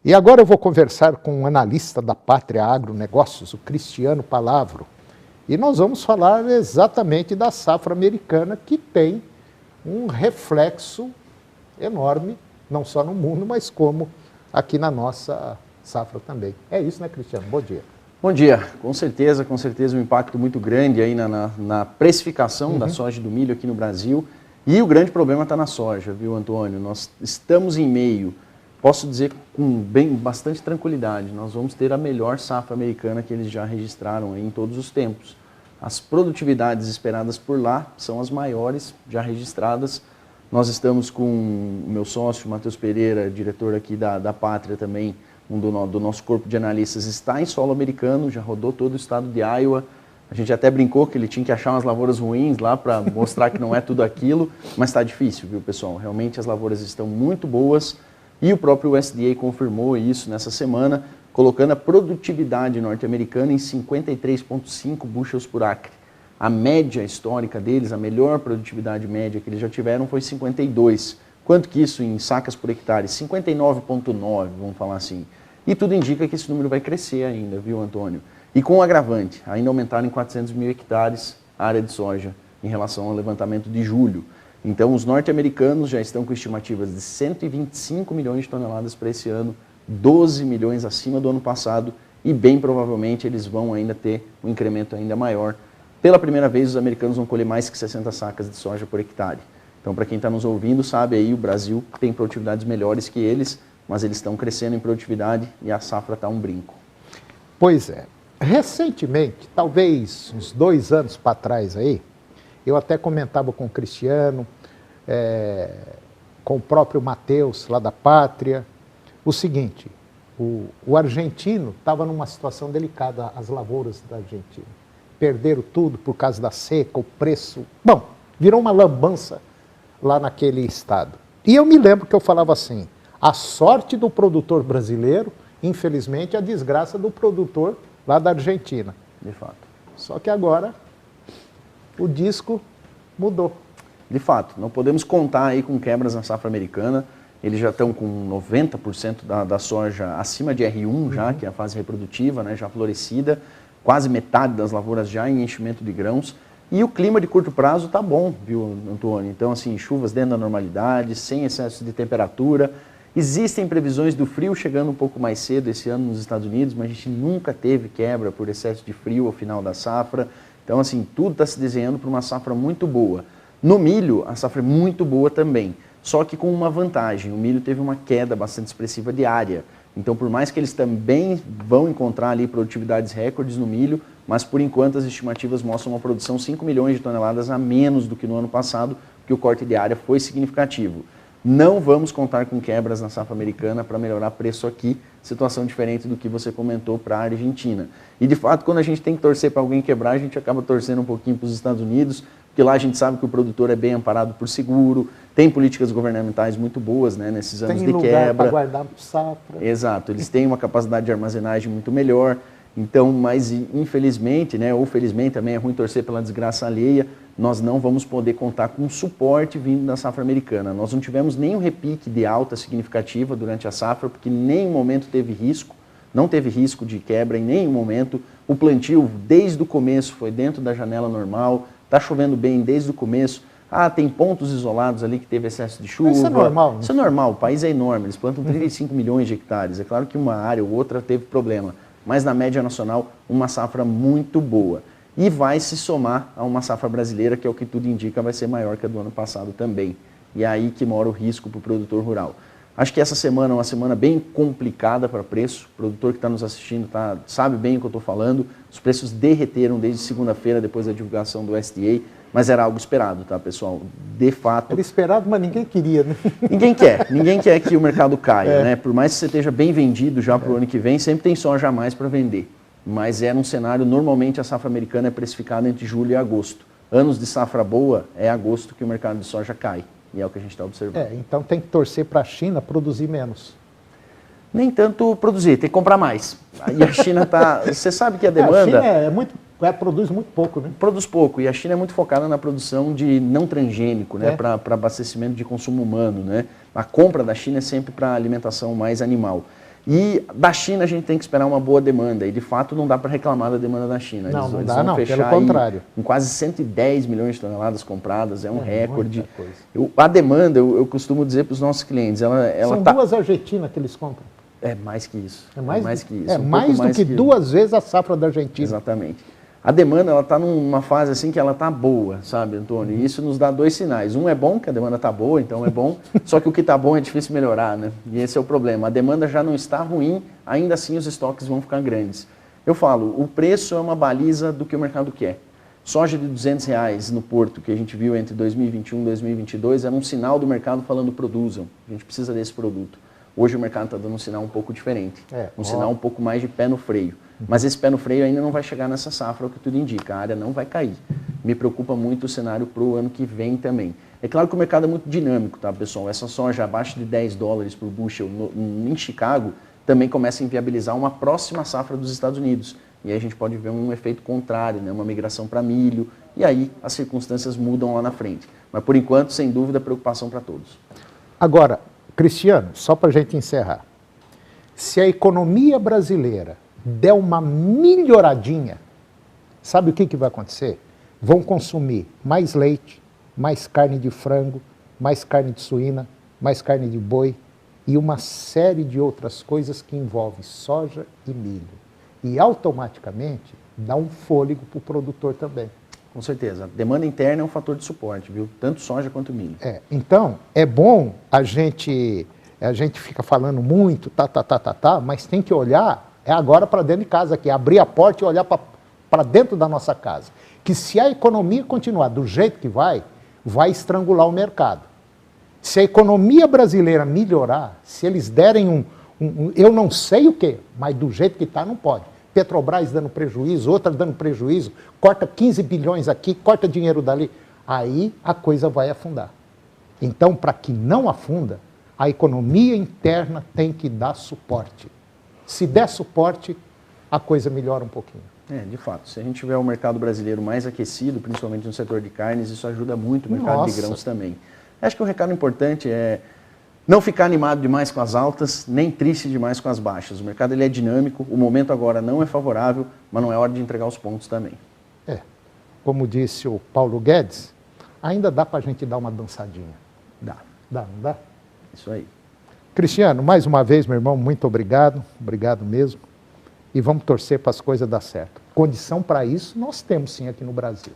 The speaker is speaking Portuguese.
E agora eu vou conversar com um analista da Pátria Agronegócios, o Cristiano Palavro. E nós vamos falar exatamente da safra americana, que tem um reflexo enorme, não só no mundo, mas como aqui na nossa safra também. É isso, né, Cristiano? Bom dia. Bom dia. Com certeza um impacto muito grande aí na precificação da soja e do milho aqui no Brasil. E o grande problema está na soja, viu, Antônio? Nós estamos em meio, posso dizer com bastante tranquilidade, nós vamos ter a melhor safra americana que eles já registraram aí em todos os tempos. As produtividades esperadas por lá são as maiores já registradas. Nós estamos com o meu sócio, Matheus Pereira, diretor aqui da Pátria também, do nosso corpo de analistas, está em solo americano, já rodou todo o estado de Iowa. A gente até brincou que ele tinha que achar umas lavouras ruins lá para mostrar que não é tudo aquilo, mas está difícil, viu, pessoal? Realmente as lavouras estão muito boas e o próprio USDA confirmou isso nessa semana, colocando a produtividade norte-americana em 53,5 bushels por acre. A média histórica deles, a melhor produtividade média que eles já tiveram foi 52. Quanto que isso em sacas por hectare? 59,9, vamos falar assim. E tudo indica que esse número vai crescer ainda, viu, Antônio? E com o agravante, ainda aumentaram em 400 mil hectares a área de soja em relação ao levantamento de julho. Então, os norte-americanos já estão com estimativas de 125 milhões de toneladas para esse ano, 12 milhões acima do ano passado, e bem provavelmente eles vão ainda ter um incremento ainda maior. Pela primeira vez, os americanos vão colher mais que 60 sacas de soja por hectare. Então, para quem está nos ouvindo, sabe aí, o Brasil tem produtividades melhores que eles, mas eles estão crescendo em produtividade e a safra está um brinco. Pois é. Recentemente, talvez uns 2 anos para trás aí, eu até comentava com o Cristiano, com o próprio Matheus, lá da Pátria, o seguinte: o argentino estava numa situação delicada, as lavouras da Argentina. Perderam tudo por causa da seca, o preço... Bom, virou uma lambança lá naquele estado. E eu me lembro que eu falava assim: a sorte do produtor brasileiro, infelizmente, a desgraça do produtor lá da Argentina. De fato. Só que agora o disco mudou. De fato, não podemos contar aí com quebras na safra americana. Eles já estão com 90% da soja acima de R1 já, que é a fase reprodutiva, né, já florescida. Quase metade das lavouras já em enchimento de grãos. E o clima de curto prazo está bom, viu, Antônio? Então, assim, chuvas dentro da normalidade, sem excesso de temperatura. Existem previsões do frio chegando um pouco mais cedo esse ano nos Estados Unidos, mas a gente nunca teve quebra por excesso de frio ao final da safra. Então, assim, tudo está se desenhando para uma safra muito boa. No milho, a safra é muito boa também, só que com uma vantagem: o milho teve uma queda bastante expressiva de área. Então, por mais que eles também vão encontrar ali produtividades recordes no milho, mas por enquanto as estimativas mostram uma produção 5 milhões de toneladas a menos do que no ano passado, porque o corte de área foi significativo. Não vamos contar com quebras na safra americana para melhorar preço aqui, situação diferente do que você comentou para a Argentina. E de fato, quando a gente tem que torcer para alguém quebrar, a gente acaba torcendo um pouquinho para os Estados Unidos, porque lá a gente sabe que o produtor é bem amparado por seguro, tem políticas governamentais muito boas, né, nesses anos de quebra. Tem lugar para guardar safra. Exato, eles têm uma capacidade de armazenagem muito melhor. Então, mas infelizmente, né, ou felizmente, também é ruim torcer pela desgraça alheia, nós não vamos poder contar com suporte vindo da safra americana. Nós não tivemos nenhum repique de alta significativa durante a safra, porque em nenhum momento teve risco, não teve risco de quebra em nenhum momento. O plantio, desde o começo, foi dentro da janela normal, está chovendo bem desde o começo. Tem pontos isolados ali que teve excesso de chuva. Isso é normal, né? Isso é normal, o país é enorme, eles plantam 35 milhões de hectares. É claro que uma área ou outra teve problema, mas na média nacional, uma safra muito boa. E vai se somar a uma safra brasileira, que é o que tudo indica, vai ser maior que a do ano passado também. E é aí que mora o risco para o produtor rural. Acho que essa semana é uma semana bem complicada para preço. O produtor que está nos assistindo sabe bem o que eu estou falando. Os preços derreteram desde segunda-feira, depois da divulgação do USDA, mas era algo esperado, tá, pessoal? De fato... Era esperado, mas ninguém queria, né? Ninguém quer que o mercado caia, né? Por mais que você esteja bem vendido já para o ano que vem, sempre tem soja a mais para vender. Mas era um cenário, normalmente a safra americana é precificada entre julho e agosto. Anos de safra boa, é agosto que o mercado de soja cai. E é o que a gente está observando. Então tem que torcer para a China produzir menos. Nem tanto produzir, tem que comprar mais. E a China está... Você sabe que a demanda... A China produz muito pouco, né? Produz pouco. E a China é muito focada na produção de não transgênico, né? Para abastecimento de consumo humano, né? A compra da China é sempre para alimentação mais animal. E da China a gente tem que esperar uma boa demanda, e de fato não dá para reclamar da demanda da China. Não, eles não dá vão não, fechar pelo contrário. Com quase 110 milhões de toneladas compradas, é um recorde. A demanda, eu costumo dizer para os nossos clientes, ela São duas Argentinas que eles compram. É mais que isso. É mais que isso. É mais do que duas vezes a safra da Argentina. Exatamente. A demanda, ela está numa fase assim que ela está boa, sabe, Antônio? E isso nos dá dois sinais. Um é bom, que a demanda está boa, então é bom. Só que o que está bom é difícil melhorar, né? E esse é o problema. A demanda já não está ruim, ainda assim os estoques vão ficar grandes. Eu falo, o preço é uma baliza do que o mercado quer. Soja de R$200 no porto, que a gente viu entre 2021 e 2022, era um sinal do mercado falando produzam. A gente precisa desse produto. Hoje o mercado está dando um sinal um pouco diferente. Sinal um pouco mais de pé no freio. Mas esse pé no freio ainda não vai chegar nessa safra, o que tudo indica. A área não vai cair. Me preocupa muito o cenário para o ano que vem também. É claro que o mercado é muito dinâmico, tá, pessoal? Essa soja abaixo de $10 por bushel em Chicago também começa a inviabilizar uma próxima safra dos Estados Unidos. E aí a gente pode ver um efeito contrário, né? Uma migração para milho. E aí as circunstâncias mudam lá na frente. Mas por enquanto, sem dúvida, preocupação para todos. Agora, Cristiano, só para a gente encerrar. Se a economia brasileira der uma melhoradinha, sabe o que vai acontecer? Vão consumir mais leite, mais carne de frango, mais carne de suína, mais carne de boi e uma série de outras coisas que envolvem soja e milho. E automaticamente dá um fôlego para o produtor também. Com certeza. A demanda interna é um fator de suporte, viu? Tanto soja quanto milho. Então, é bom a gente fica falando muito, mas tem que olhar agora para dentro de casa aqui, abrir a porta e olhar para dentro da nossa casa. Que se a economia continuar do jeito que vai estrangular o mercado. Se a economia brasileira melhorar, se eles derem eu não sei o quê, mas do jeito que está não pode. Petrobras dando prejuízo, outra dando prejuízo, corta 15 bilhões aqui, corta dinheiro dali. Aí a coisa vai afundar. Então, para que não afunda, a economia interna tem que dar suporte. Se der suporte, a coisa melhora um pouquinho. De fato. Se a gente tiver o mercado brasileiro mais aquecido, principalmente no setor de carnes, isso ajuda muito o mercado de grãos também. Acho que o recado importante é não ficar animado demais com as altas, nem triste demais com as baixas. O mercado ele é dinâmico, o momento agora não é favorável, mas não é hora de entregar os pontos também. Como disse o Paulo Guedes, ainda dá para a gente dar uma dançadinha. Dá, não dá? Isso aí. Cristiano, mais uma vez, meu irmão, muito obrigado mesmo. E vamos torcer para as coisas dar certo. Condição para isso nós temos sim aqui no Brasil.